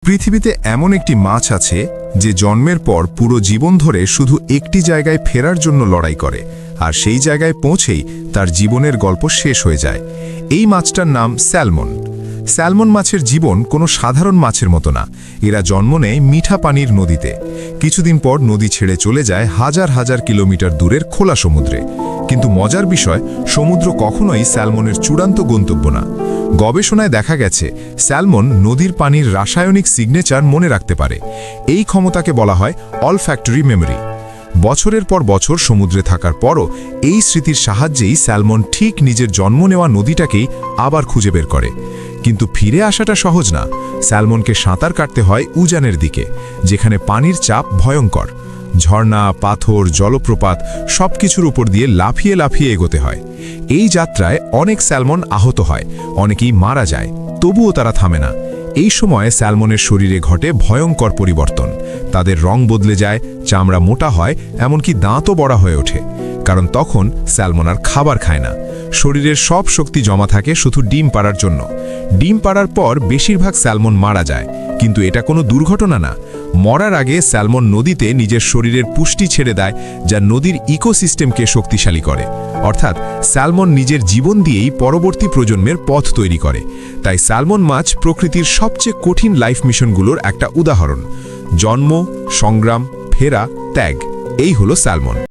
পৃথিবীতে এমন একটি মাছ আছে যে জন্মের পর পুরো জীবন ধরে শুধু একটি জায়গায় ফেরার জন্য লড়াই করে, আর সেই জায়গায় পৌঁছেই তার জীবনের গল্প শেষ হয়ে যায়। এই মাছটার নাম স্যালমন। স্যালমন মাছের জীবন কোনো সাধারণ মাছের মতো না। এরা জন্ম নেয় মিঠা পানির নদীতে। কিছুদিন পর নদী ছেড়ে চলে যায় হাজার হাজার কিলোমিটার দূরের খোলা সমুদ্রে। কিন্তু মজার বিষয়, সমুদ্র কখনোই স্যালমনের চূড়ান্ত গন্তব্য না। গবেষণায় দেখা গেছে স্যালমন নদীর পানির রাসায়নিক সিগনেচার মনে রাখতে পারে। এই ক্ষমতাকে বলা হয় অলফ্যাক্টরি মেমরি। বছরের পর বছর সমুদ্রে থাকার পরও এই স্মৃতির সাহায্যেই স্যালমন ঠিক নিজের জন্ম নেওয়া নদীটাকেই আবার খুঁজে বের করে। কিন্তু ফিরে আসাটা সহজ না। স্যালমনকে সাঁতার কাটতে হয় উজানের দিকে, যেখানে পানির চাপ ভয়ঙ্কর। ঝর্ণা, পাথর, জলপ্রপাত সবকিছুর উপর দিয়ে লাফিয়ে লাফিয়ে এগোতে হয়। এই যাত্রায় অনেক স্যালমন আহত হয়, অনেকেই মারা যায়, তবুও তারা থামে না। এই সময়ে স্যালমনের শরীরে ঘটে ভয়ঙ্কর পরিবর্তন। তাদের রং বদলে যায়, চামড়া মোটা হয়, এমনকি দাঁতও বড় হয়ে ওঠে। কারণ তখন স্যালমন আর খাবার খায় না। শরীরের সব শক্তি জমা থাকে শুধু ডিম পাড়ার জন্য। ডিম পাড়ার পর বেশিরভাগ স্যালমন মারা যায়, কিন্তু এটা কোনো দুর্ঘটনা না। মরার আগে স্যালমন নদীতে নিজের শরীরের পুষ্টি ছেড়ে দেয়, যা নদীর ইকোসিস্টেমকে শক্তিশালী করে। অর্থাৎ স্যালমন নিজের জীবন দিয়েই পরবর্তী প্রজন্মের পথ তৈরি করে। তাই স্যালমন মাছ প্রকৃতির সবচেয়ে কঠিন লাইফ মিশনগুলোর একটা উদাহরণ। জন্ম, সংগ্রাম, ফেরা, ত্যাগ, এই হলো স্যালমন।